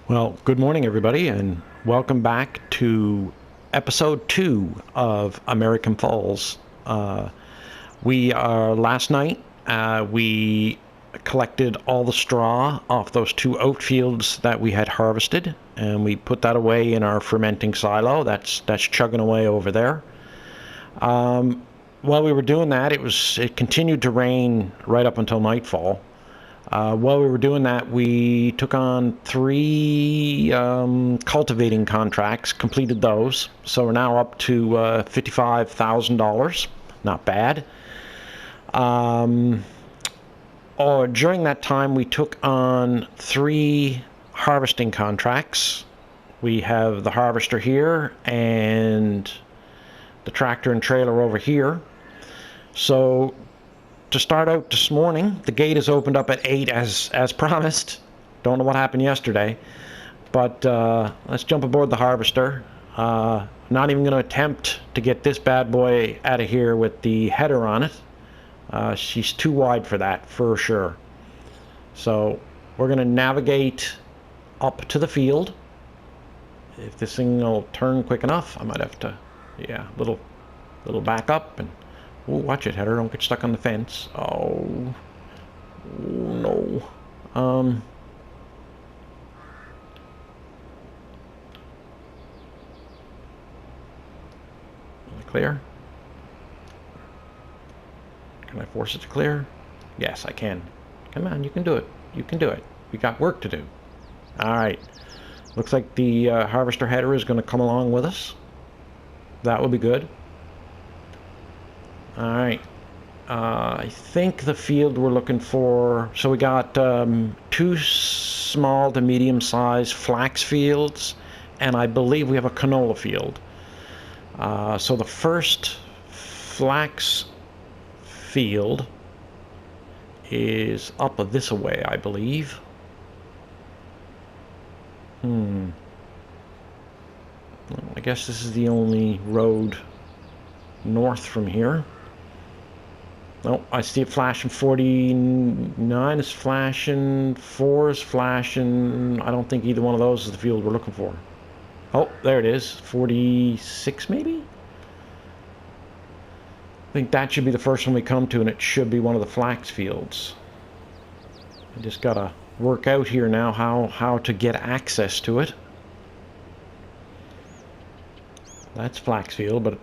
Well, good morning, everybody, and welcome back to episode 2 of American Falls. Last night, we collected all the straw off those 2 oat fields that we had harvested, and we put that away in our fermenting silo. That's chugging away over there. While we were doing that, it continued to rain right up until nightfall. While we were doing that, we took on 3 cultivating contracts, completed those. So we're now up to $55,000. Not bad. During that time, we took on 3 harvesting contracts. We have the harvester here and the tractor and trailer over here. So to start out this morning, the gate is opened up at 8 as promised. Don't know what happened yesterday, but let's jump aboard the harvester. Not even going to attempt to get this bad boy out of here with the header on it. She's too wide for that, for sure. So we're going to navigate up to the field. If this thing will turn quick enough, I might have to, little back up and. Ooh, watch it, header. Don't get stuck on the fence. Oh, no. Clear? Can I force it to clear? Yes, I can. Come on, you can do it. You can do it. We got work to do. All right. Looks like the harvester header is going to come along with us. That will be good. All right, I think the field we're looking for, so we got 2 small to medium-sized flax fields, and I believe we have a canola field. So the first flax field is up this way, I believe. I guess this is the only road north from here. Oh, I see it flashing. 49 is flashing. 4 is flashing. I don't think either one of those is the field we're looking for. Oh, there it is. 46 maybe? I think that should be the first one we come to, and it should be one of the flax fields. I just gotta work out here now how to get access to it. That's flax field, but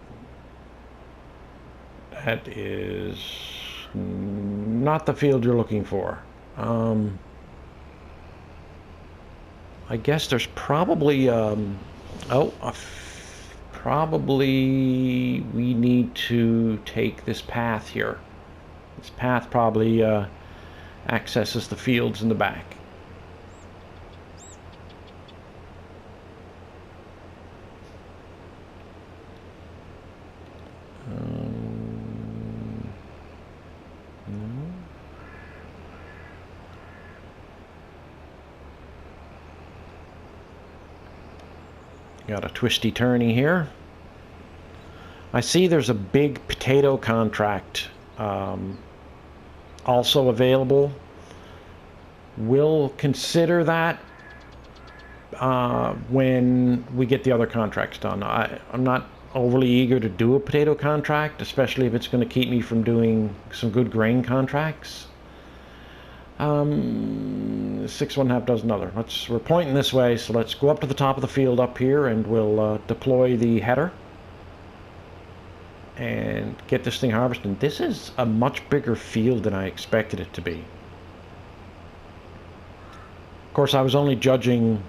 that is not the field you're looking for. I guess there's probably probably we need to take this path here. This path probably accesses the fields in the back. Got a twisty turny here. I see there's a big potato contract also available. We'll consider that when we get the other contracts done. I'm not overly eager to do a potato contract, especially if it's going to keep me from doing some good grain contracts. 6 1/2 dozen other. We're pointing this way, so let's go up to the top of the field up here, and we'll deploy the header and get this thing harvested. This is a much bigger field than I expected it to be. Of course, I was only judging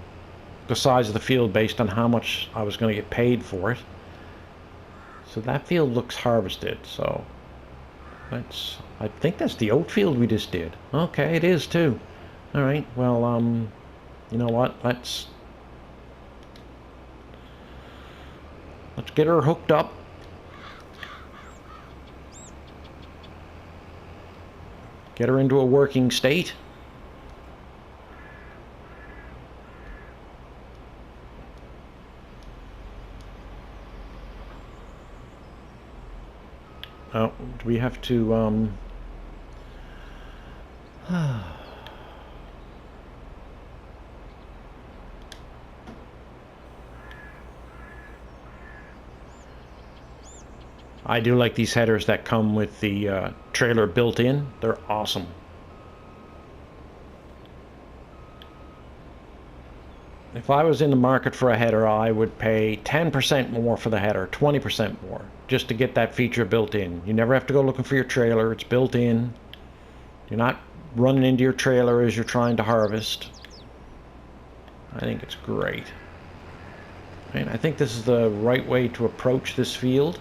the size of the field based on how much I was going to get paid for it. So that field looks harvested, so I think that's the oat field we just did. Okay, it is too. All right, well, you know what? Let's get her hooked up. Get her into a working state. Oh, do we have to I do like these headers that come with the trailer built in. They're awesome. If I was in the market for a header, I would pay 10% more for the header, 20% more, just to get that feature built in. You never have to go looking for your trailer. It's built in. You're not running into your trailer as you're trying to harvest. I think it's great. And I think this is the right way to approach this field.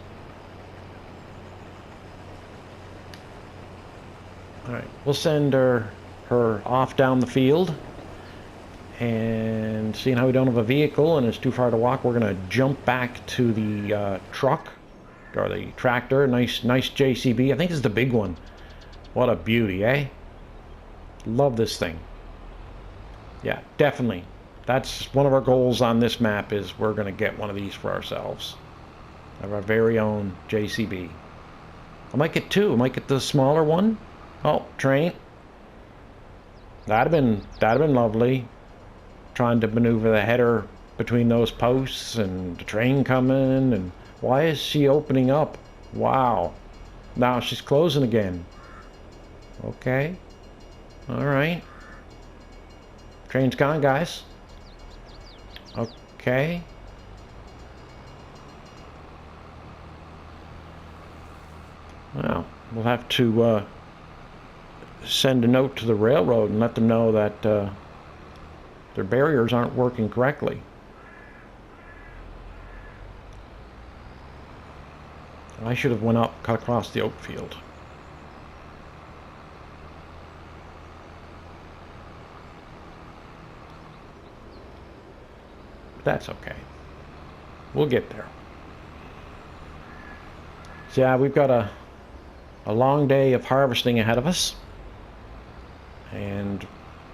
Alright, we'll send her off down the field. And seeing how we don't have a vehicle and it's too far to walk, we're going to jump back to the truck, or the tractor. Nice JCB. I think this is the big one. What a beauty, eh? Love this thing. Yeah, definitely. That's one of our goals on this map, is we're going to get one of these for ourselves. Have our very own JCB. I might get two. I might get the smaller one. Oh, train. That'd have been lovely. Trying to maneuver the header between those posts and the train coming. And why is she opening up? Wow. Now she's closing again. Okay. Alright. Train's gone, guys. Okay. Well, we'll have to send a note to the railroad and let them know that their barriers aren't working correctly. I should have went up, cut across the oat field. But that's okay. We'll get there. So yeah, we've got a long day of harvesting ahead of us. And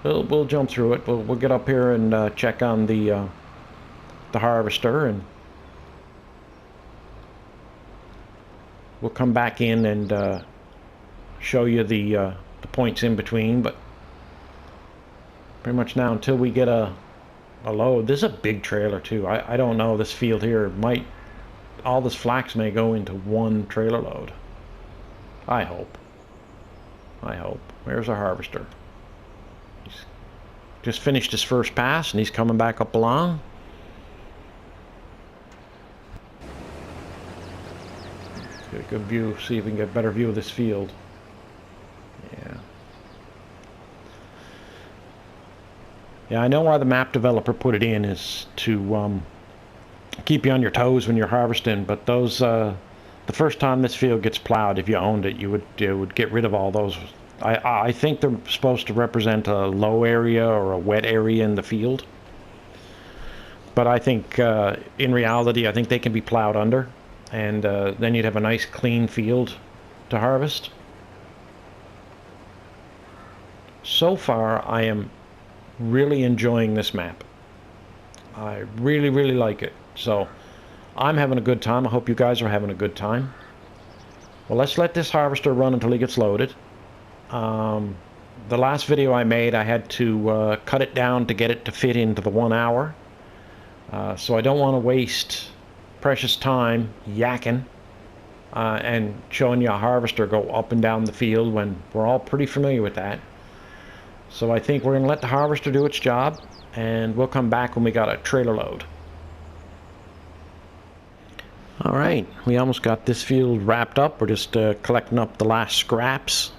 we'll jump through it. We'll get up here and check on the harvester, and we'll come back in and show you the points in between. But pretty much now, until we get a load. This is a big trailer too. I don't know, this field here might, all this flax may go into one trailer load. I hope. Where's our harvester? He's just finished his first pass and he's coming back up along. Let's get a good view, see if we can get a better view of this field. Yeah, I know why the map developer put it in, is to keep you on your toes when you're harvesting, but those the first time this field gets plowed, if you owned it, you would get rid of all those. I think they're supposed to represent a low area or a wet area in the field, but I think in reality, I think they can be plowed under, and then you'd have a nice clean field to harvest. So far, I am really enjoying this map. I really like it. So I'm having a good time. I hope you guys are having a good time. Well, let's let this harvester run until he gets loaded. The last video I made, I had to cut it down to get it to fit into the 1 hour. So I don't want to waste precious time yakking and showing you a harvester go up and down the field when we're all pretty familiar with that. So I think we're going to let the harvester do its job, and we'll come back when we got a trailer load. Alright, we almost got this field wrapped up. We're just collecting up the last scraps.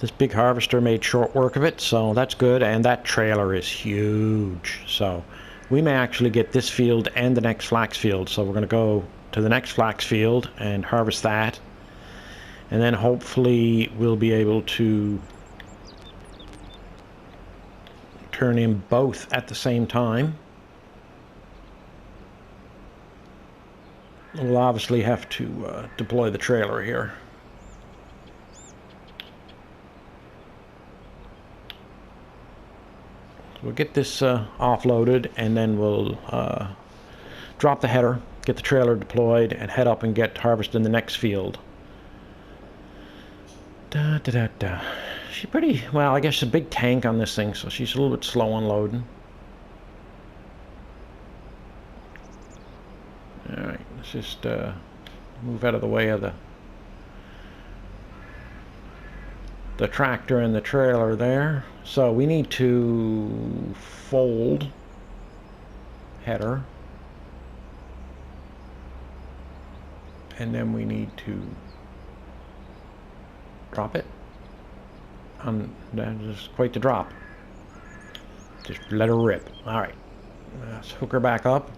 This big harvester made short work of it, so that's good, and that trailer is huge. So we may actually get this field and the next flax field, so we're going to go to the next flax field and harvest that. And then hopefully we'll be able to turn in both at the same time. We'll obviously have to deploy the trailer here. We'll get this offloaded, and then we'll drop the header, get the trailer deployed, and head up and get harvested in the next field. She's pretty, well, I guess a big tank on this thing, so she's a little bit slow unloading. Alright, let's just move out of the way of the tractor and the trailer there. So we need to fold header, and then we need to drop it. That is quite the drop. Just let her rip. Alright, let's hook her back up.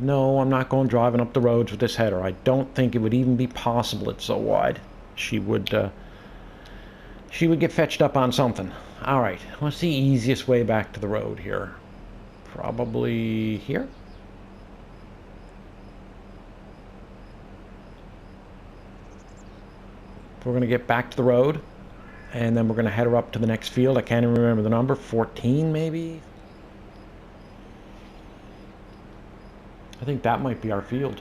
No, I'm not going driving up the roads with this header. I don't think it would even be possible. It's so wide. She would get fetched up on something. Alright, what's the easiest way back to the road here? Probably here? We're going to get back to the road, and then we're going to head her up to the next field. I can't even remember the number. 14 maybe? I think that might be our field.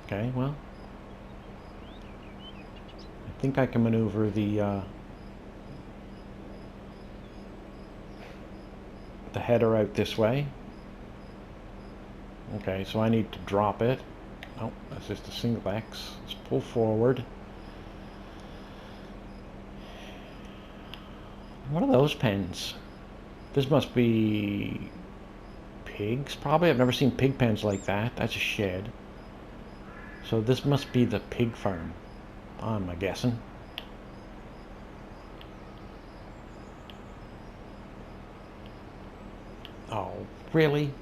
Okay, well, I think I can maneuver the header out this way. Okay, so I need to drop it. Oh, that's just a single X. Let's pull forward. What are those pens? This must be pigs, probably. I've never seen pig pens like that. That's a shed. So this must be the pig farm, I'm guessing. Oh, really?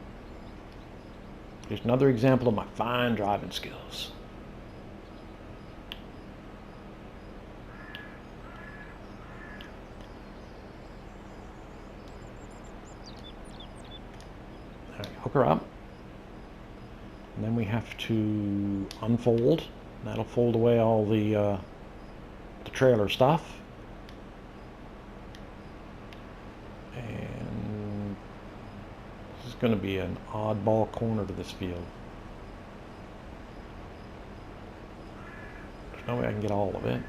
Here's another example of my fine driving skills. All right, hook her up. And then we have to unfold. That'll fold away all the trailer stuff. And this is going to be an oddball corner to this field. There's no way I can get all of it.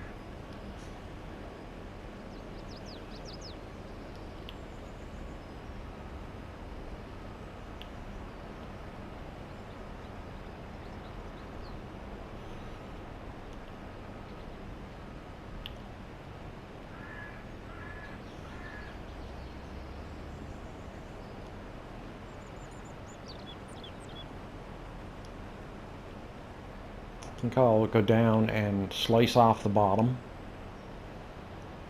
I think I'll go down and slice off the bottom.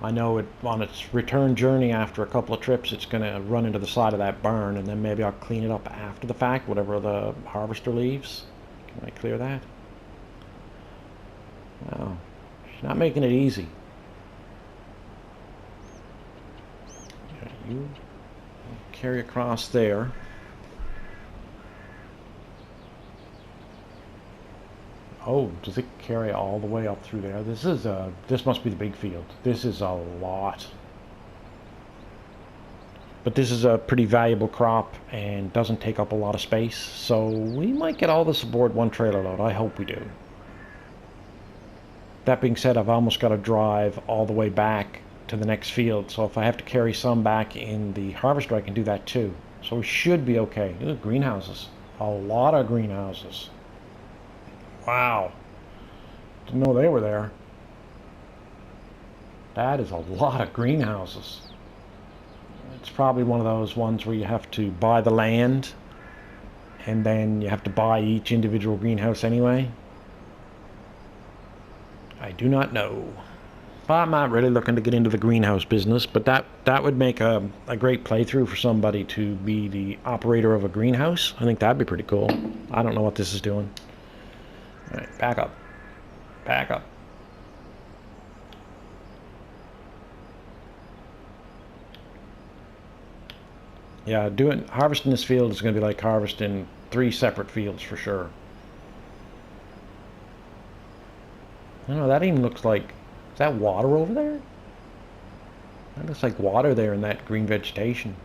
I know it on its return journey after a couple of trips it's going to run into the side of that barn, and then maybe I'll clean it up after the fact, whatever the harvester leaves. Can I clear that? No, she's not making it easy. You carry across there. Oh, does it carry all the way up through there? This must be the big field. This is a lot. But this is a pretty valuable crop and doesn't take up a lot of space. So we might get all this aboard one trailer load. I hope we do. That being said, I've almost got to drive all the way back to the next field. So if I have to carry some back in the harvester, I can do that too. So we should be okay. Ooh, greenhouses. A lot of greenhouses. Wow. Didn't know they were there. That is a lot of greenhouses. It's probably one of those ones where you have to buy the land and then you have to buy each individual greenhouse anyway. I do not know. But I'm not really looking to get into the greenhouse business, but that would make a great playthrough for somebody to be the operator of a greenhouse. I think that'd be pretty cool. I don't know what this is doing. All right, back up. Back up. Yeah, harvesting this field is going to be like harvesting 3 separate fields for sure. I don't know, that even looks like, is that water over there? That looks like water there in that green vegetation.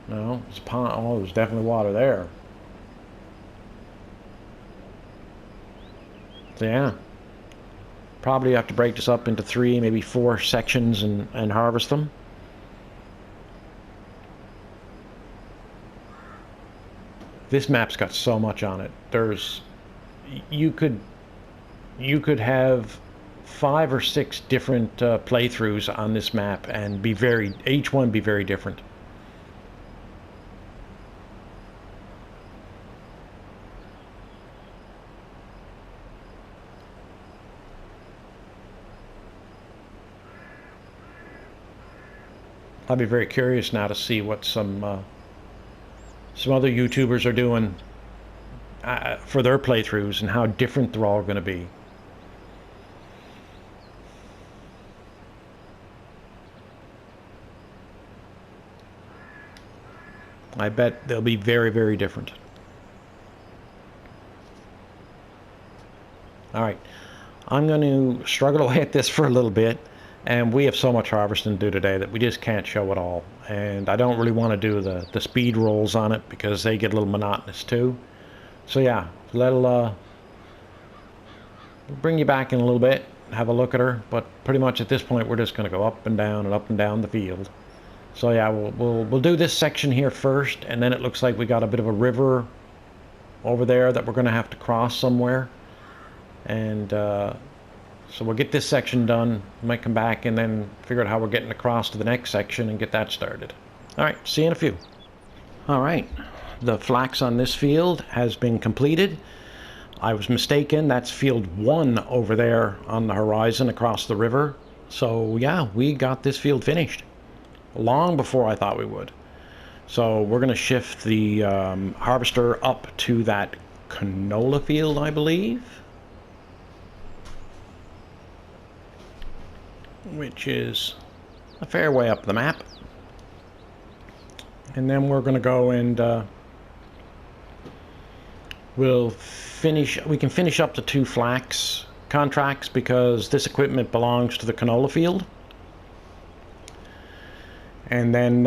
No, it's a pond. Oh, there's definitely water there. So yeah, probably have to break this up into 3, maybe 4 sections and harvest them. This map's got so much on it. You could have 5 or 6 different playthroughs on this map and each one be very different. I'd be very curious now to see what some other YouTubers are doing for their playthroughs and how different they're all going to be. I bet they'll be very, very different. Alright, I'm going to struggle away at this for a little bit, and we have so much harvesting to do today that we just can't show it all. And I don't really want to do the speed rolls on it because they get a little monotonous too. So yeah, we'll bring you back in a little bit, have a look at her, but pretty much at this point we're just going to go up and down the field. So yeah, we'll do this section here first, and then it looks like we got a bit of a river over there that we're going to have to cross somewhere. And so we'll get this section done, might come back and then figure out how we're getting across to the next section and get that started. Alright, see you in a few. Alright, the flax on this field has been completed. I was mistaken, that's field 1 over there on the horizon across the river. So yeah, we got this field finished long before I thought we would. So we're going to shift the harvester up to that canola field, I believe, which is a fair way up the map. And then we're going to go and we can finish up the 2 flax contracts because this equipment belongs to the canola field. And then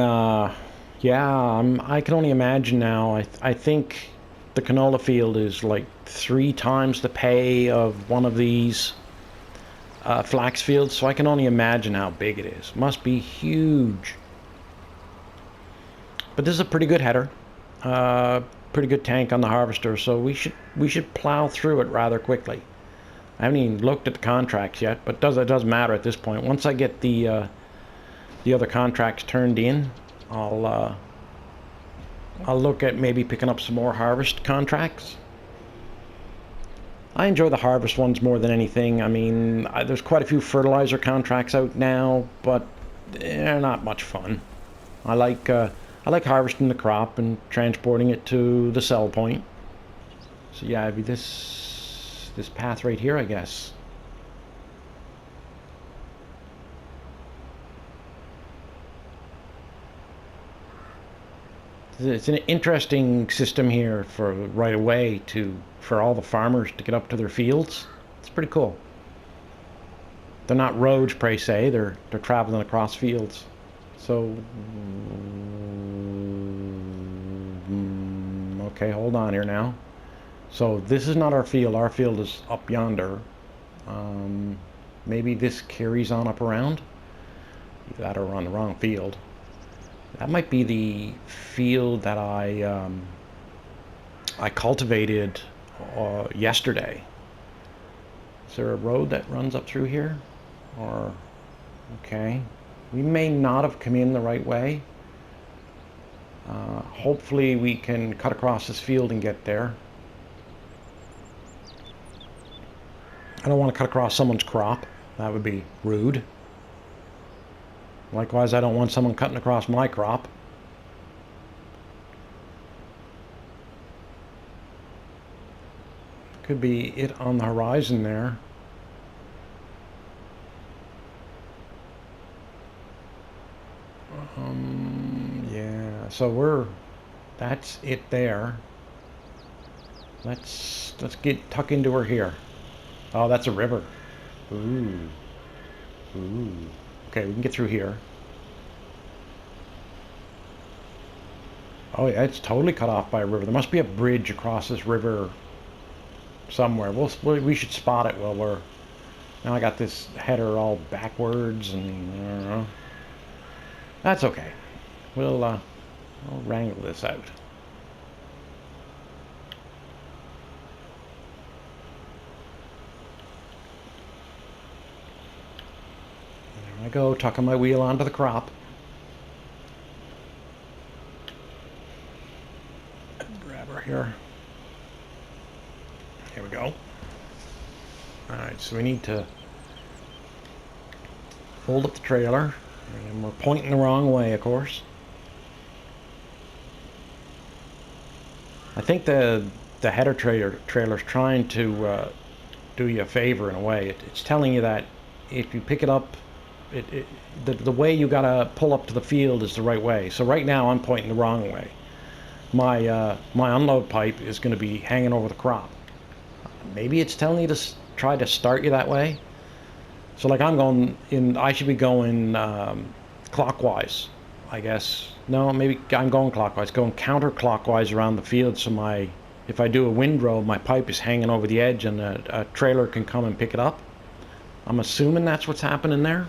yeah, I can only imagine now. I think the canola field is like 3 times the pay of one of these flax fields, so I can only imagine how big it is. Must be huge. But this is a pretty good header, pretty good tank on the harvester, so we should plow through it rather quickly. I haven't even looked at the contracts yet, but it doesn't matter at this point. Once I get the other contracts turned in, I'll look at maybe picking up some more harvest contracts. I enjoy the harvest ones more than anything. I mean, there's quite a few fertilizer contracts out now, but they're not much fun. I like harvesting the crop and transporting it to the sell point. So yeah, it'd be this path right here, I guess. It's an interesting system here for right away for all the farmers to get up to their fields. It's pretty cool. They're not roads per se, they're traveling across fields. So okay, hold on here now. So this is not our field is up yonder. Maybe this carries on up around. Either that or we're on the wrong field. That might be the field that I cultivated yesterday. Is there a road that runs up through here? Or, okay. We may not have come in the right way. Hopefully we can cut across this field and get there. I don't want to cut across someone's crop. That would be rude. Likewise, I don't want someone cutting across my crop. Could be it on the horizon there. Yeah, so that's it there. Let's tuck into her here. Oh, that's a river. Ooh. Ooh. Okay, we can get through here. Oh yeah, it's totally cut off by a river. There must be a bridge across this river somewhere. We should spot it while we're... Now I got this header all backwards and... that's okay. We'll wrangle this out. I go, tucking my wheel onto the crop. Grab her here. Here we go. Alright, so we need to hold up the trailer. And we're pointing the wrong way, of course. I think the header trailer's trying to do you a favor in a way. It's telling you that if you pick it up, the way you gotta pull up to the field is the right way. So right now I'm pointing the wrong way. My unload pipe is going to be hanging over the crop. Maybe it's telling you to try to start you that way. So like I'm going in, I should be going clockwise, I guess. No, maybe I'm going clockwise, going counterclockwise around the field. So if I do a windrow, my pipe is hanging over the edge and a trailer can come and pick it up. I'm assuming that's what's happening there.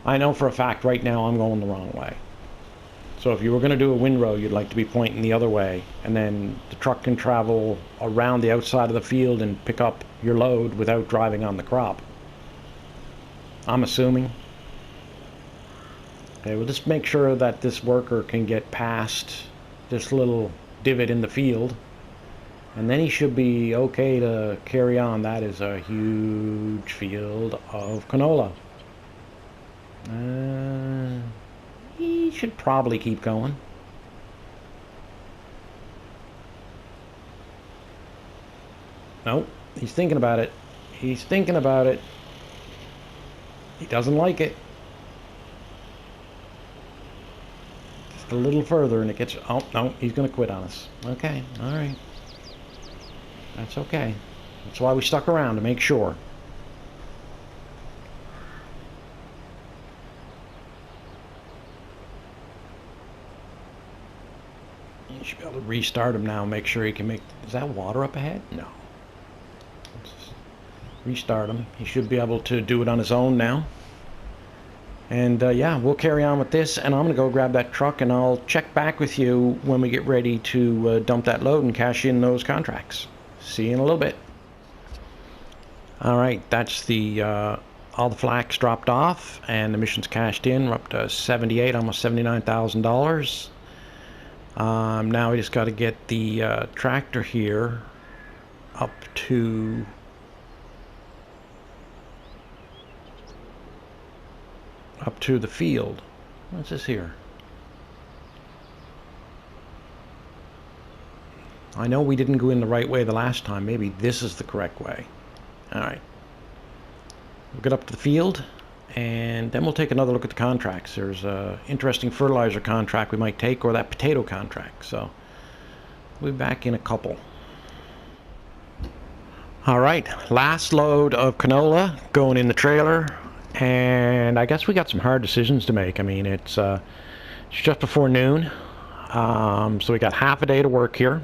I know for a fact right now I'm going the wrong way. So if you were going to do a windrow, you'd like to be pointing the other way, and then the truck can travel around the outside of the field and pick up your load without driving on the crop. I'm assuming. Okay, we'll just make sure that this worker can get past this little divot in the field, and then he should be okay to carry on. That is a huge field of canola. He should probably keep going. Nope, he's thinking about it. He's thinking about it. He doesn't like it. Just a little further and it gets... Oh, no, he's going to quit on us. Okay, all right. That's okay. That's why we stuck around, to make sure. You should be able to restart him now, make sure he can make... Is that water up ahead? No. Let's restart him. He should be able to do it on his own now. And yeah, we'll carry on with this, and I'm going to go grab that truck, and I'll check back with you when we get ready to dump that load and cash in those contracts. See you in a little bit. Alright, that's all the flax dropped off, and the mission's cashed in. We're up to 78, almost $79,000. Now we just got to get the tractor here up to the field. What's this here? I know we didn't go in the right way the last time. Maybe this is the correct way. Alright. We'll get up to the field, and then we'll take another look at the contracts. There's an interesting fertilizer contract we might take, or that potato contract. So we'll be back in a couple. Alright, last load of canola going in the trailer. And I guess we got some hard decisions to make. I mean, it's just before noon. So we got half a day to work here.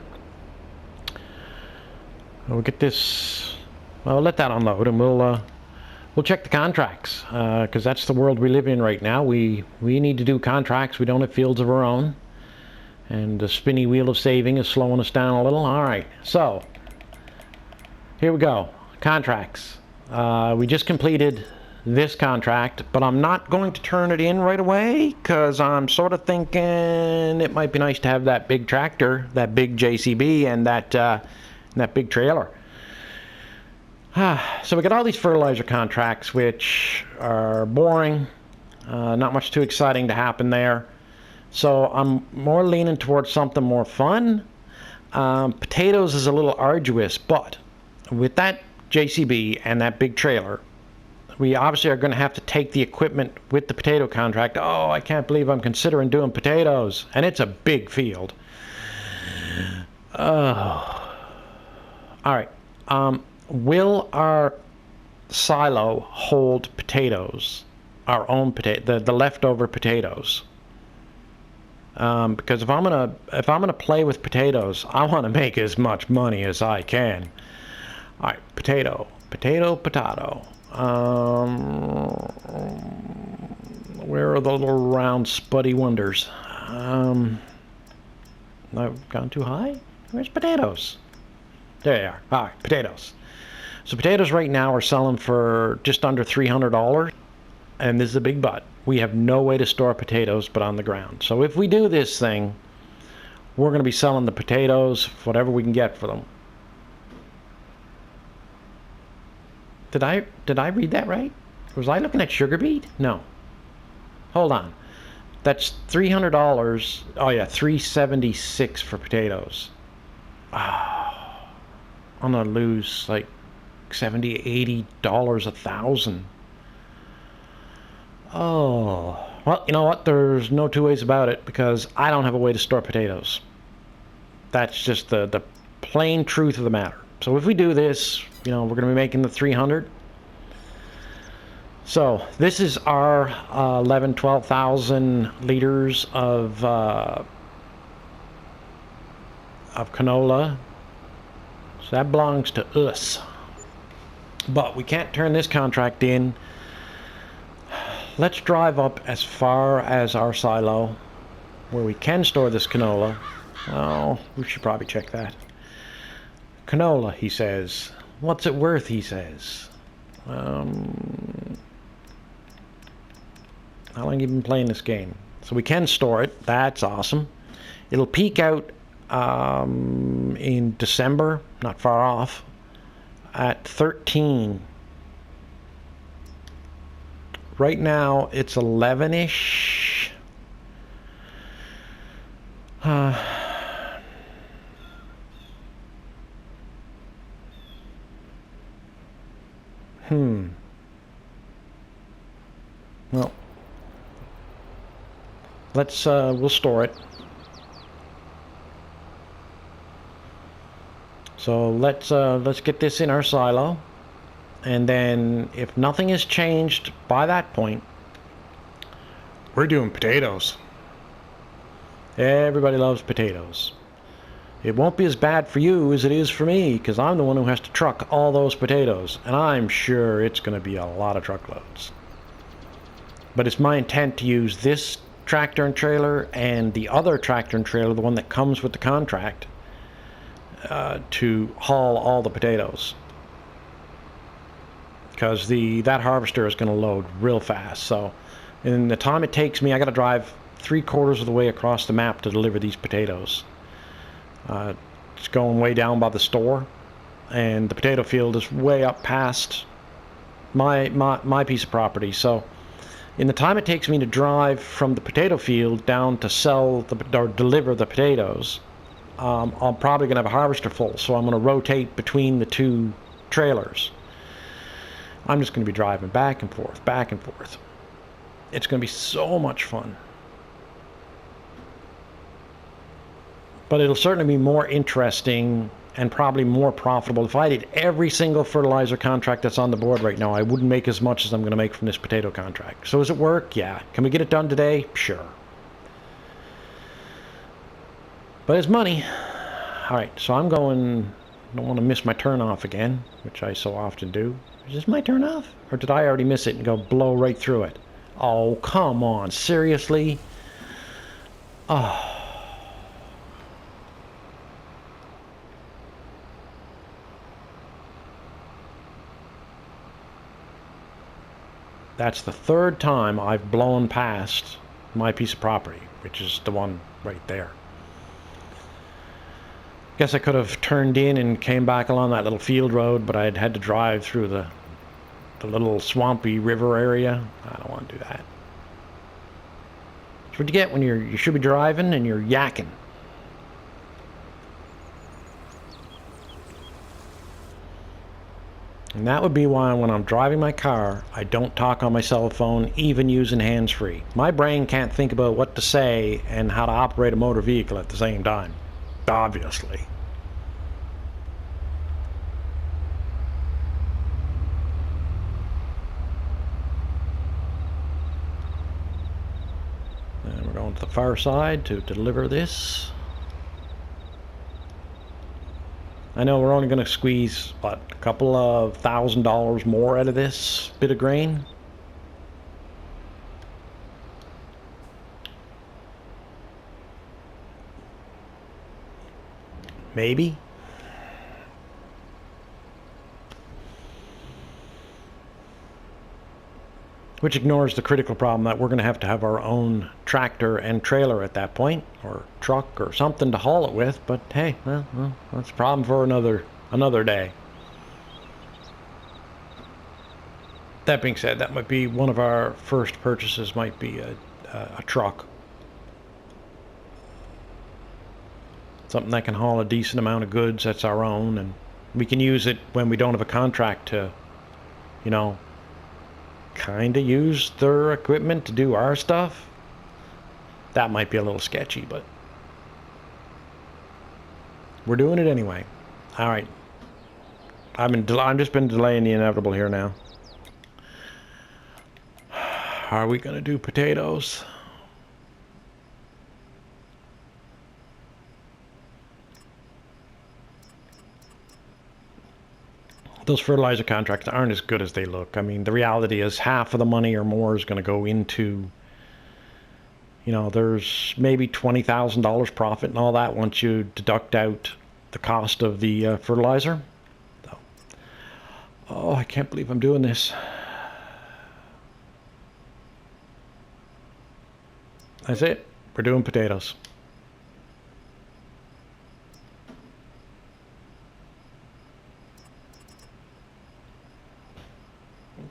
We'll get this... Well, we'll let that unload, and we'll check the contracts, because that's the world we live in right now. We need to do contracts. We don't have fields of our own, and the spinny wheel of saving is slowing us down a little. All right, so here we go. Contracts. We just completed this contract, but I'm not going to turn it in right away, because I'm sort of thinking it might be nice to have that big tractor, that big JCB, and that big trailer. So we got all these fertilizer contracts, which are boring, not much too exciting to happen there. So I'm more leaning towards something more fun. Potatoes is a little arduous, but with that JCB and that big trailer, we obviously are going to have to take the equipment with the potato contract. Oh, I can't believe I'm considering doing potatoes, and it's a big field. Oh. All right. Will our silo hold potatoes, our own potato, the leftover potatoes? Because if I'm gonna play with potatoes, I want to make as much money as I can. All right, potato. Where are the little round spuddy wonders? I've gone too high. Where's potatoes? There they are. All right, potatoes. So potatoes right now are selling for just under $300. and this is a big but, we have no way to store potatoes but on the ground. So if we do this thing, we're going to be selling the potatoes, whatever we can get for them. Did I read that right? Was I looking at sugar beet? No. Hold on. That's $300. Oh yeah, $376 for potatoes. Oh, I'm gonna lose like $70, $80 a thousand. Oh, well, you know what? There's no two ways about it because I don't have a way to store potatoes. That's just the plain truth of the matter. So if we do this, you know, we're going to be making the 300. So this is our 12,000 liters of canola. So that belongs to us. But we can't turn this contract in. Let's drive up as far as our silo where we can store this canola. Oh, we should probably check that. Canola, he says. What's it worth, he says. How long have you been playing this game? So we can store it. That's awesome. It'll peak out in December, not far off, at 13. Right now, it's 11-ish. Well, we'll store it. So let's get this in our silo, and then if nothing has changed by that point, we're doing potatoes. Everybody loves potatoes. It won't be as bad for you as it is for me, because I'm the one who has to truck all those potatoes, and I'm sure it's going to be a lot of truckloads. But it's my intent to use this tractor and trailer and the other tractor and trailer, the one that comes with the contract, to haul all the potatoes. Because that harvester is going to load real fast. So in the time it takes me, I got to drive 3/4 of the way across the map to deliver these potatoes. It's going way down by the store, and the potato field is way up past my piece of property. So in the time it takes me to drive from the potato field down to sell or deliver the potatoes, I'm probably going to have a harvester full, so I'm going to rotate between the two trailers. I'm just going to be driving back and forth, back and forth. It's going to be so much fun. But it'll certainly be more interesting and probably more profitable. If I did every single fertilizer contract that's on the board right now, I wouldn't make as much as I'm going to make from this potato contract. So does it work? Yeah. Can we get it done today? Sure. But it's money. All right, so I'm going, don't want to miss my turn off again, which I so often do. Is this my turn off? Or did I already miss it and go blow right through it? Oh, come on. Seriously? Oh. That's the third time I've blown past my piece of property, which is the one right there. Guess I could have turned in and came back along that little field road, but I'd had to drive through the little swampy river area. I don't want to do that. That's what you get when you should be driving and you're yakking. And that would be why when I'm driving my car, I don't talk on my cell phone, even using hands-free. My brain can't think about what to say and how to operate a motor vehicle at the same time. Obviously. And we're going to the far side to deliver this. I know we're only going to squeeze, what, a couple of $1,000 more out of this bit of grain. Maybe. Which ignores the critical problem that we're going to have our own tractor and trailer at that point, or truck or something to haul it with. But hey, well, that's a problem for another day. That being said, that might be one of our first purchases. Might be a truck, something that can haul a decent amount of goods. That's our own, and we can use it when we don't have a contract to, you know, kind of use their equipment to do our stuff. That might be a little sketchy, but we're doing it anyway. All right, I'm just been delaying the inevitable here now. Are we gonna do potatoes? Those fertilizer contracts aren't as good as they look. I mean, the reality is half of the money or more is going to go into, you know, there's maybe $20,000 profit and all that once you deduct out the cost of the fertilizer. So, oh, I can't believe I'm doing this. That's it. We're doing potatoes.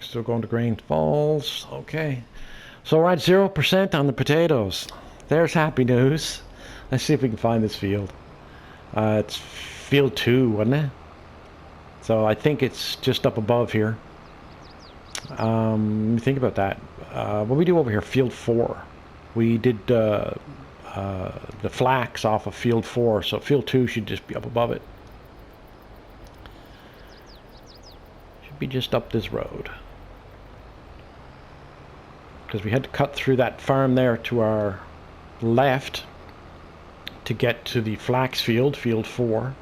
Still going to Grain Falls. Okay. So we're at 0% on the potatoes. There's happy news. Let's see if we can find this field. It's field 2, wasn't it? So I think it's just up above here. Let me think about that. What do we do over here? Field 4. We did the flax off of field 4, so field 2 should just be up above it. Should be just up this road. Because we had to cut through that farm there to our left to get to the flax field, field 4.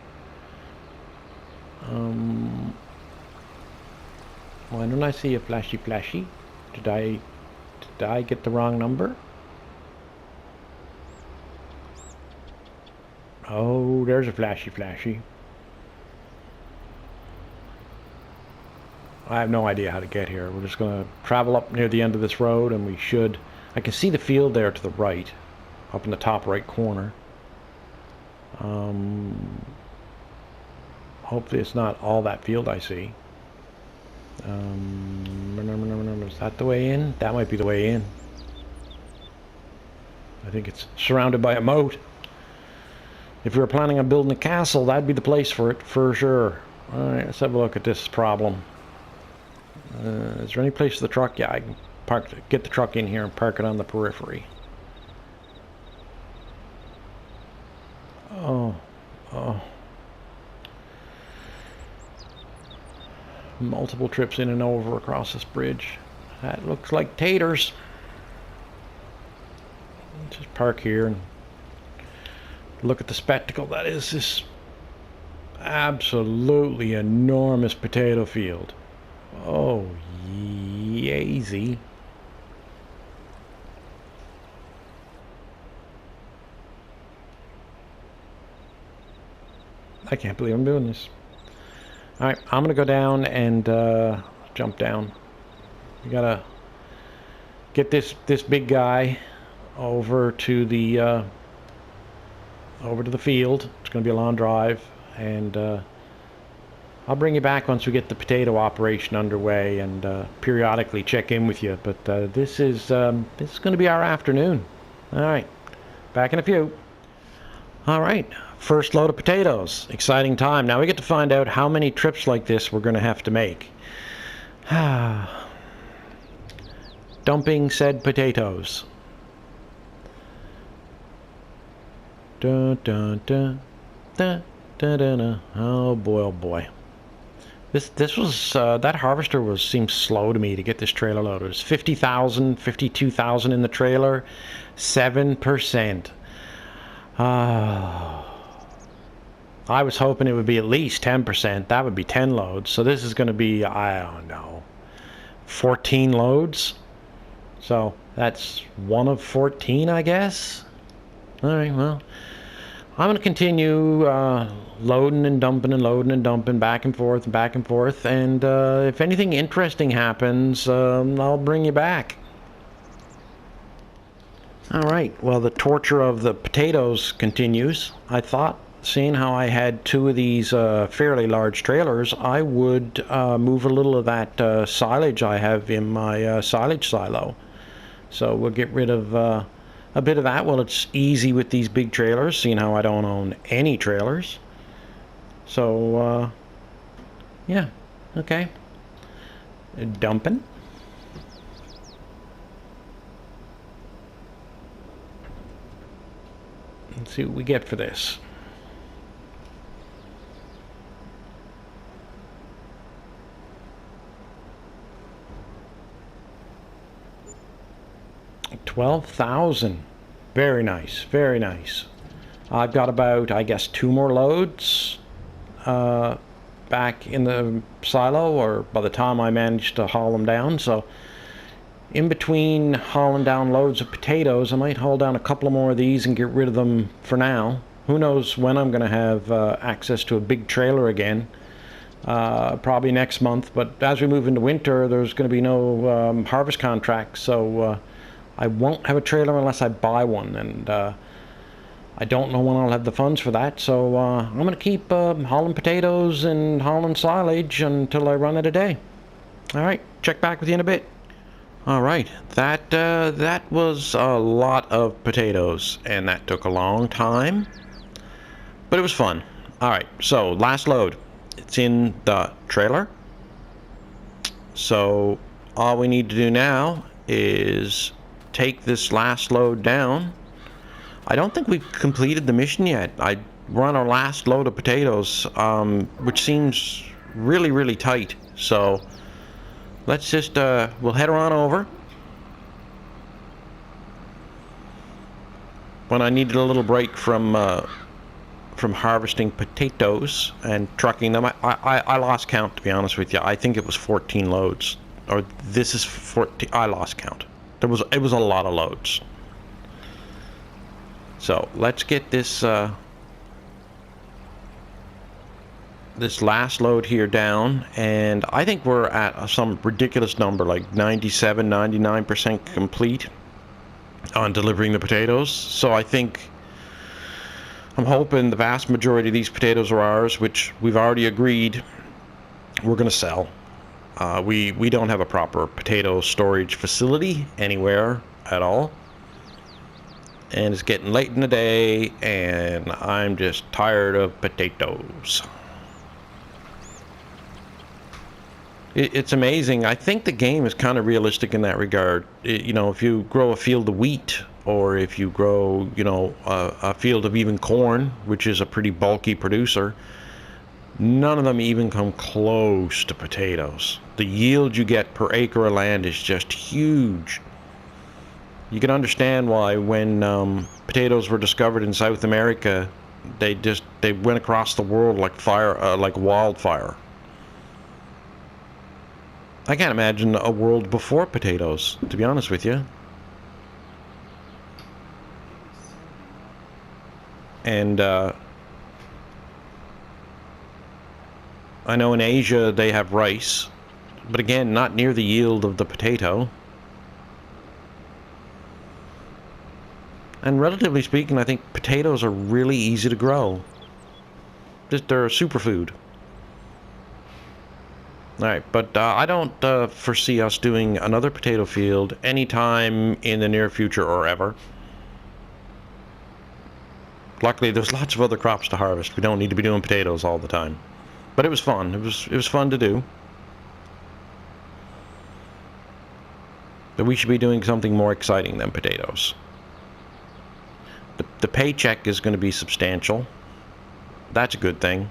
Why don't I see a flashy? Did I get the wrong number? Oh, there's a flashy. I have no idea how to get here. We're just going to travel up near the end of this road, and we should... I can see the field there to the right, up in the top right corner. Hopefully it's not all that field I see. Is that the way in? That might be the way in. I think it's surrounded by a moat. If we were planning on building a castle, that'd be the place for it, for sure. Alright, let's have a look at this problem. Is there any place for the truck? Yeah, I can get the truck in here and park it on the periphery. Oh. Multiple trips in and over across this bridge. That looks like taters. Just park here and look at the spectacle that is this absolutely enormous potato field. Oh, easy. I can't believe I'm doing this. Alright, I'm going to go down and jump down. We got to get this big guy over to the field. It's going to be a long drive, and I'll bring you back once we get the potato operation underway and periodically check in with you. But this is going to be our afternoon. All right, back in a few. All right, first load of potatoes. Exciting time. Now we get to find out how many trips like this we're going to have to make. Dumping said potatoes. Dun, dun, dun, dun, dun, dun, dun. Oh boy. This was that harvester seems slow to me to get this trailer loaded. It's 50,000, 52,000 in the trailer, 7%. I was hoping it would be at least 10%. That would be 10 loads. So this is going to be, I don't know, 14 loads. So that's one of 14, I guess. All right, well, I'm going to continue loading and dumping back and forth and back and forth. And if anything interesting happens, I'll bring you back. Alright, well, the torture of the potatoes continues. I thought, seeing how I had two of these fairly large trailers, I would move a little of that silage I have in my silage silo. So we'll get rid of a bit of that. Well, it's easy with these big trailers, seeing how I don't own any trailers. So, yeah, okay. Dumping. Let's see what we get for this. $12,000. Very nice, very nice. I've got about, I guess, 2 more loads back in the silo, or by the time I manage to haul them down. So in between hauling down loads of potatoes, I might haul down a couple of more of these and get rid of them for now. Who knows when I'm going to have access to a big trailer again. Probably next month, but as we move into winter, there's going to be no harvest contracts, so I won't have a trailer unless I buy one, and I don't know when I'll have the funds for that, so I'm going to keep hauling potatoes and hauling silage until I run out of day. Alright, check back with you in a bit. Alright, that was a lot of potatoes, and that took a long time, but it was fun. Alright, so last load. It's in the trailer. So all we need to do now is take this last load down. I don't think we've completed the mission yet. We're on our last load of potatoes, which seems really, really tight. So let's just, we'll head her on over. When I needed a little break from harvesting potatoes and trucking them, I lost count, to be honest with you. I think it was 14 loads, or this is 14. I lost count. It was a lot of loads. So let's get this this last load here down, and I think we're at some ridiculous number, like 97, 99% complete on delivering the potatoes. So I'm hoping the vast majority of these potatoes are ours, which we've already agreed we're going to sell. We don't have a proper potato storage facility anywhere at all. And it's getting late in the day, and I'm just tired of potatoes. It's amazing. I think the game is kind of realistic in that regard. You know, if you grow a field of wheat, or if you grow, you know, a field of even corn, which is a pretty bulky producer, none of them even come close to potatoes. The yield you get per acre of land is just huge. You can understand why when potatoes were discovered in South America, they went across the world like fire, like wildfire. I can't imagine a world before potatoes, to be honest with you. And I know in Asia they have rice, but again, not near the yield of the potato. And relatively speaking, I think potatoes are really easy to grow. They're a superfood. Alright, but I don't foresee us doing another potato field anytime in the near future or ever. Luckily, there's lots of other crops to harvest. We don't need to be doing potatoes all the time. But it was fun. It was fun to do. But we should be doing something more exciting than potatoes. The paycheck is going to be substantial. That's a good thing.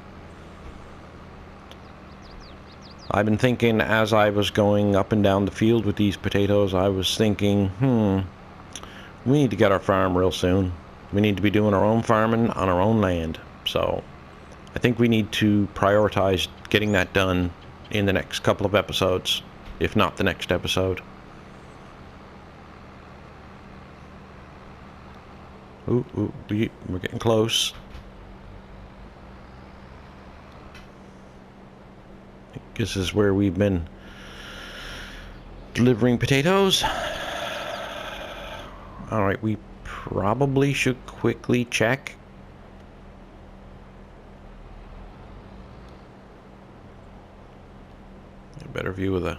I've been thinking as I was going up and down the field with these potatoes, I was thinking, we need to get our farm real soon. We need to be doing our own farming on our own land. So I think we need to prioritize getting that done in the next couple of episodes, if not the next episode. Ooh, we're getting close. This is where we've been delivering potatoes. Alright, we probably should quickly check. A better view of the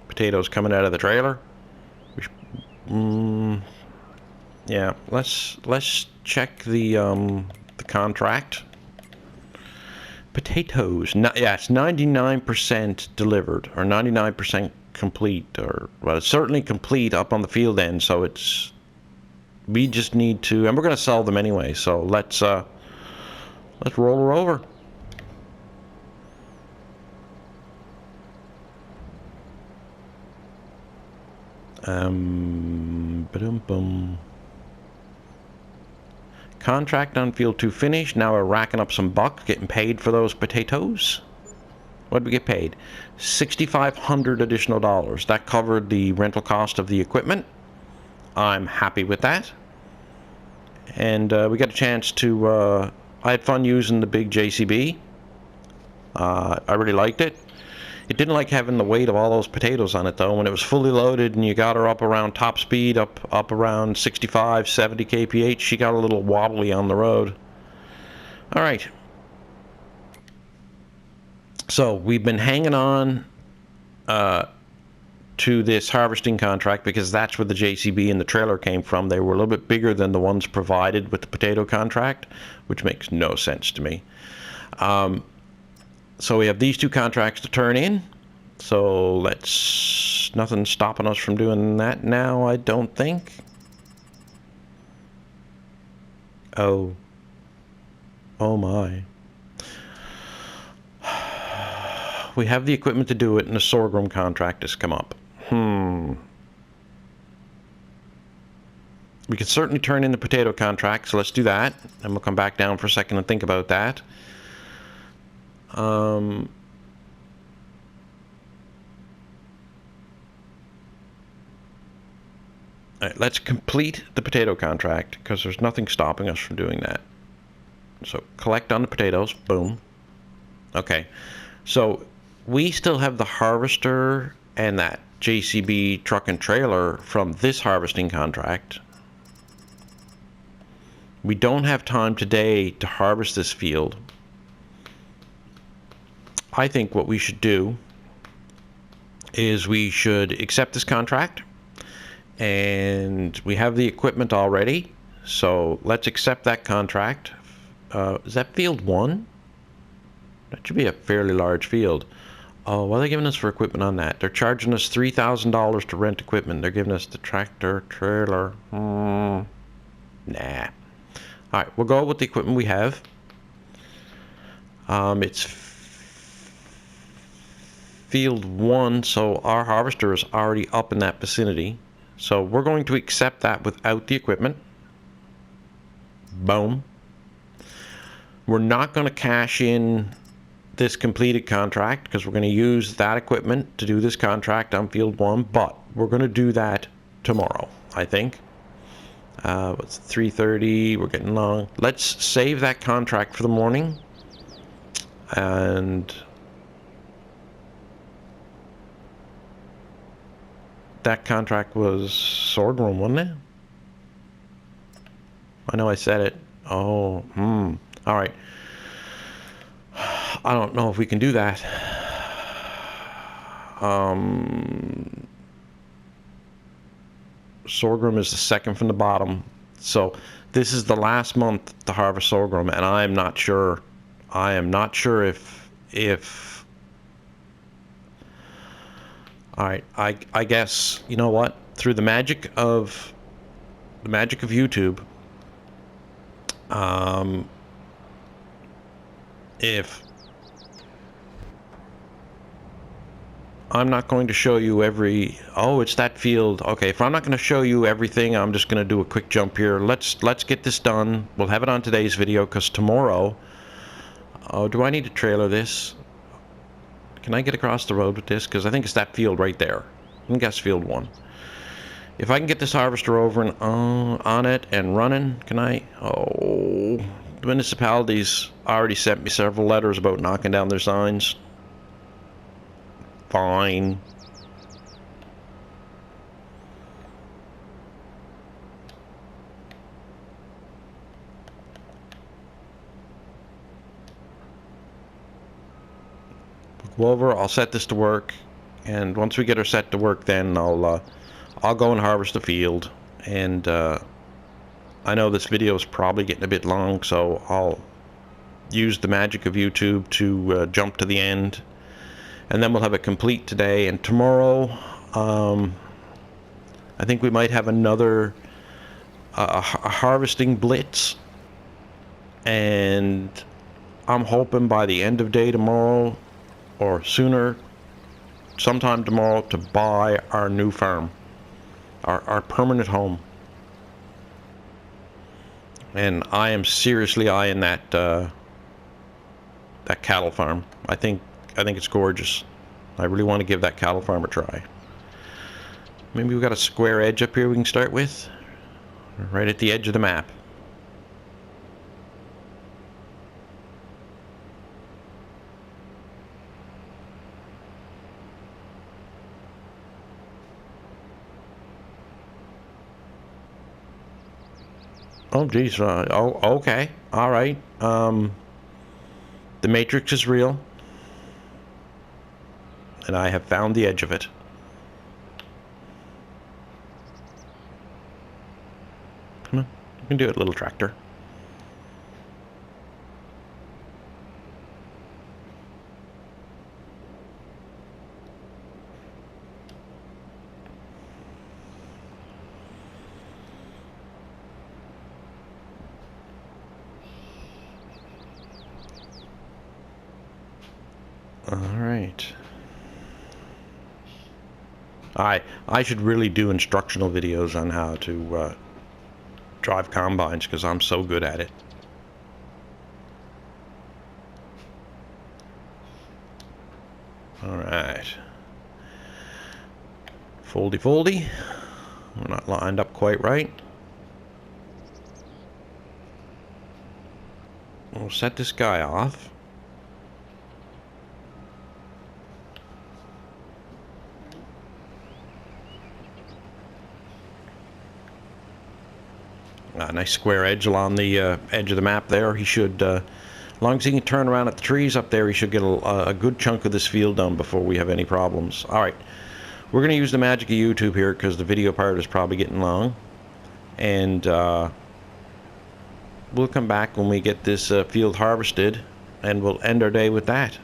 potatoes coming out of the trailer. Yeah, let's check the contract. Potatoes. Yeah, it's 99% delivered, or 99% complete, or well, it's certainly complete up on the field end. So it's, we just need to, and we're going to sell them anyway. So let's roll her over. Ba-dum-bum. Contract on field 2 finished. Now we're racking up some bucks, getting paid for those potatoes. What did we get paid? $6,500 additional dollars. That covered the rental cost of the equipment. I'm happy with that. And we got a chance to, I had fun using the big JCB. I really liked it. It didn't like having the weight of all those potatoes on it, though. When it was fully loaded and you got her up around top speed, up around 65, 70 kph, she got a little wobbly on the road. All right. So we've been hanging on to this harvesting contract because that's where the JCB and the trailer came from. They were a little bit bigger than the ones provided with the potato contract, which makes no sense to me. So we have these 2 contracts to turn in. So nothing's stopping us from doing that now, I don't think. Oh my. We have the equipment to do it, and the sorghum contract has come up. We could certainly turn in the potato contract, so let's do that. And we'll come back down for a second and think about that. All right, let's complete the potato contract because there's nothing stopping us from doing that. So collect on the potatoes, boom. Okay, so we still have the harvester and that JCB truck and trailer from this harvesting contract. We don't have time today to harvest this field. I think what we should do is we should accept this contract, and we have the equipment already, so let's accept that contract. Is that field 1? That should be a fairly large field. Oh, what are they giving us for equipment on that? They're charging us $3,000 to rent equipment. They're giving us the tractor, trailer. Nah. All right, we'll go with the equipment we have. It's field 1, so our harvester is already up in that vicinity. So we're going to accept that without the equipment. Boom. We're not going to cash in this completed contract because we're going to use that equipment to do this contract on field 1, but we're going to do that tomorrow, I think. It's 3:30, we're getting long. Let's save that contract for the morning. And that contract was sorghum, wasn't it? I know I said it. Oh, all right. I don't know if we can do that. Sorghum is the second from the bottom. So this is the last month to harvest sorghum, and I'm not sure. I am not sure if all right, I guess, you know what? Through the magic of YouTube, if I'm not going to show you every, oh, it's that field. Okay, if I'm not going to show you everything, I'm just going to do a quick jump here. Let's get this done. We'll have it on today's video because tomorrow, oh, do I need to trailer this? Can I get across the road with this? Because I think it's that field right there. I think that's field 1. If I can get this harvester over and on it and running, can I? Oh, the municipalities already sent me several letters about knocking down their signs. fine. Go over, I'll set this to work, and once we get her set to work, then I'll go and harvest the field. And I know this video is probably getting a bit long, so I'll use the magic of YouTube to jump to the end, and then we'll have it complete today. And tomorrow, I think we might have another a harvesting blitz, and I'm hoping by the end of day tomorrow, or sooner, sometime tomorrow, to buy our new farm, our permanent home. And I am seriously eyeing that that cattle farm. I think it's gorgeous. I really want to give that cattle farm a try. Maybe we got a square edge up here we can start with, right at the edge of the map. Oh geez, oh okay, all right. The matrix is real, and I have found the edge of it. Come on, you can do it, little tractor. Alright. I should really do instructional videos on how to drive combines, because I'm so good at it. Alright. Foldy foldy. We're not lined up quite right. We'll set this guy off. A nice square edge along the edge of the map there. He should, as long as he can turn around at the trees up there, he should get a good chunk of this field done before we have any problems. Alright, we're going to use the magic of YouTube here, because the video part is probably getting long. And we'll come back when we get this field harvested, and we'll end our day with that.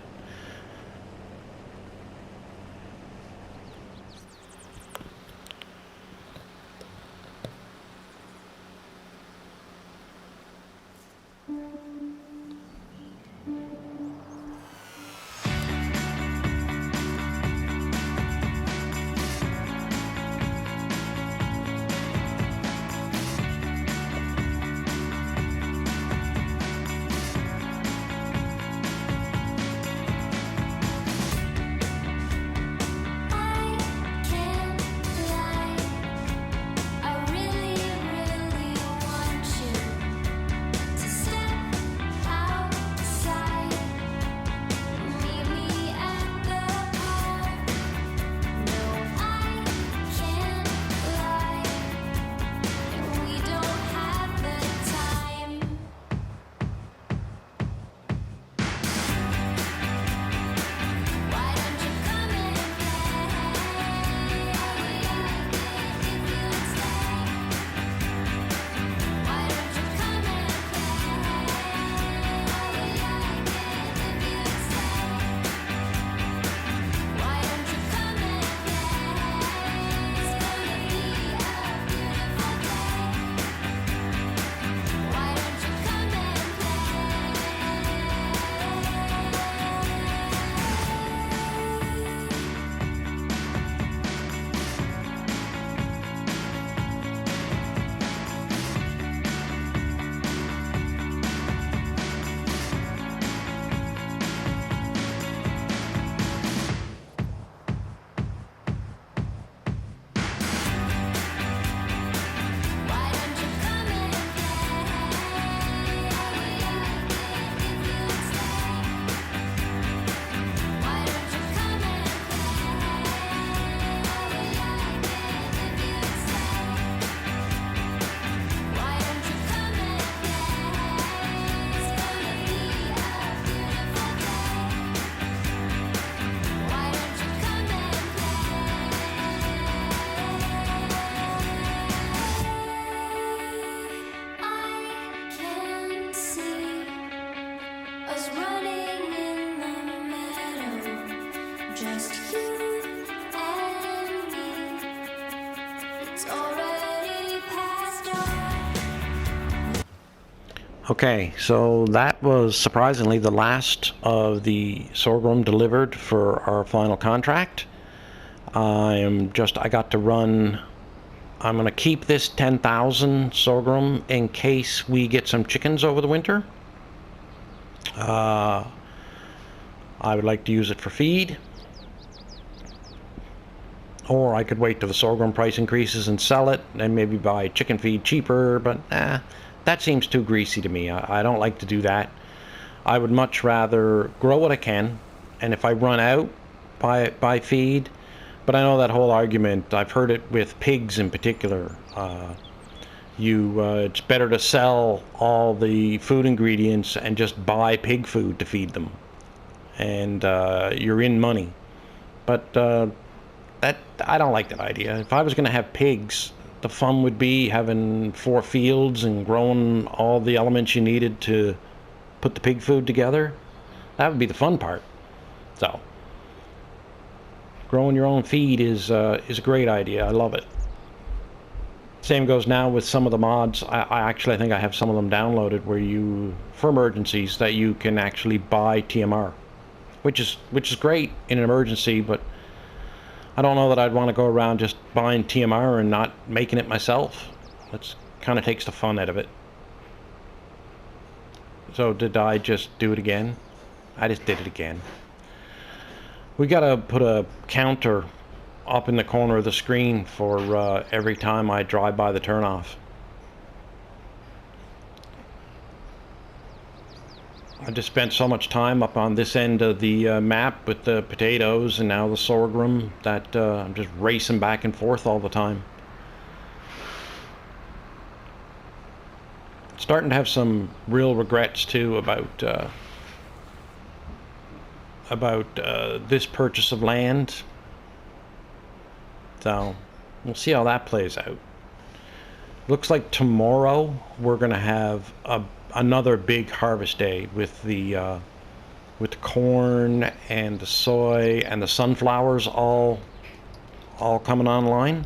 Okay, so that was surprisingly the last of the sorghum delivered for our final contract. I got to run, I'm going to keep this 10,000 sorghum in case we get some chickens over the winter. I would like to use it for feed. Or I could wait till the sorghum price increases and sell it and maybe buy chicken feed cheaper, but that seems too greasy to me. I don't like to do that. I would much rather grow what I can, and if I run out, buy feed. But I know that whole argument, I've heard it with pigs in particular. It's better to sell all the food ingredients and just buy pig food to feed them, and you're in money. But I don't like that idea. If I was going to have pigs, the fun would be having 4 fields and growing all the elements you needed to put the pig food together. That would be the fun part. So, growing your own feed is a great idea. I love it. Same goes now with some of the mods. I think I have some of them downloaded where for emergencies, that you can actually buy TMR, which is great in an emergency, but I don't know that I'd want to go around just buying TMR and not making it myself. That kind of takes the fun out of it. So did I just do it again? I just did it again. We gotta put a counter up in the corner of the screen for every time I drive by the turnoff. I just spent so much time up on this end of the map with the potatoes and now the sorghum that I'm just racing back and forth all the time. Starting to have some real regrets too about this purchase of land. So we'll see how that plays out. Looks like tomorrow we're gonna have another big harvest day with the corn and the soy and the sunflowers all coming online.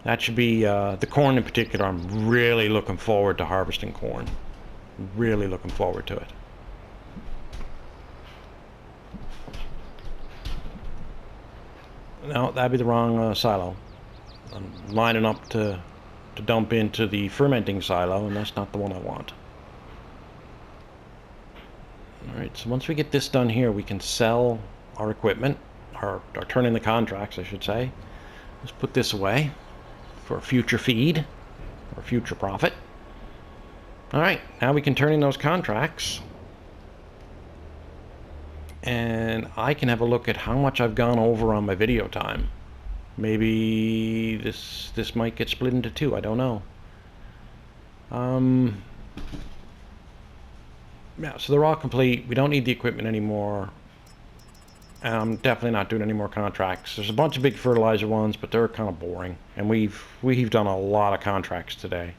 That should be the corn in particular. I'm really looking forward to harvesting corn. Really looking forward to it. No, that'd be the wrong silo. I'm lining up to dump into the fermenting silo, and that's not the one I want. Alright, so once we get this done here, we can sell our equipment, or turn in the contracts, I should say. Let's put this away for future feed, or future profit. Alright, now we can turn in those contracts. And I can have a look at how much I've gone over on my video time. Maybe this might get split into 2, I don't know. Yeah, so they're all complete. We don't need the equipment anymore. I'm definitely not doing any more contracts. There's a bunch of big fertilizer ones, but they're kind of boring. And we've done a lot of contracts today.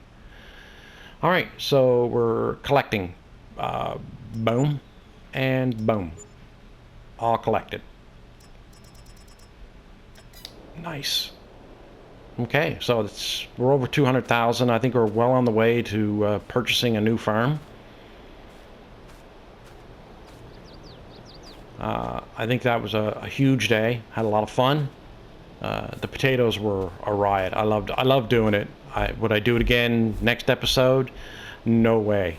Alright, so we're collecting. Boom and boom. All collected. Nice. Okay, so we're over 200,000. I think we're well on the way to purchasing a new farm. I think that was a huge day. Had a lot of fun. The potatoes were a riot. I loved doing it. Would I do it again next episode? No way.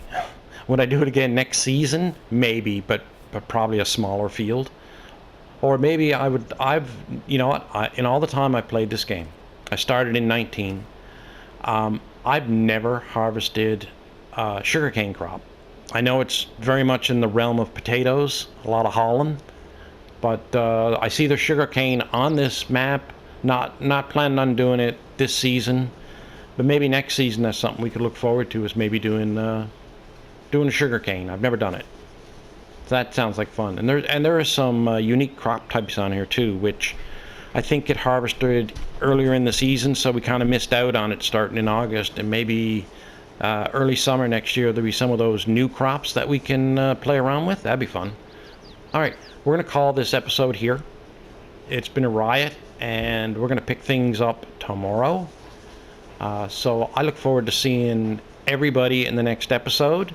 Would I do it again next season? Maybe, but probably a smaller field. Or maybe you know what, in all the time I played this game, I started in 19, I've never harvested sugarcane crop. I know it's very much in the realm of potatoes, a lot of Holland, but I see the sugarcane on this map, not planning on doing it this season, but maybe next season that's something we could look forward to, is maybe doing a sugarcane. I've never done it. That sounds like fun. And there are some unique crop types on here too, which I think get harvested earlier in the season, so we kind of missed out on it starting in August, and maybe early summer next year there'll be some of those new crops that we can play around with. That'd be fun. Alright, we're going to call this episode here. It's been a riot, and we're going to pick things up tomorrow. So I look forward to seeing everybody in the next episode.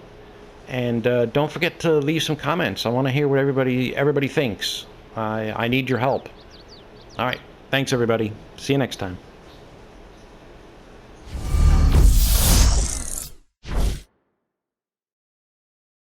And don't forget to leave some comments. I want to hear what everybody thinks. I need your help. All right. Thanks, everybody. See you next time.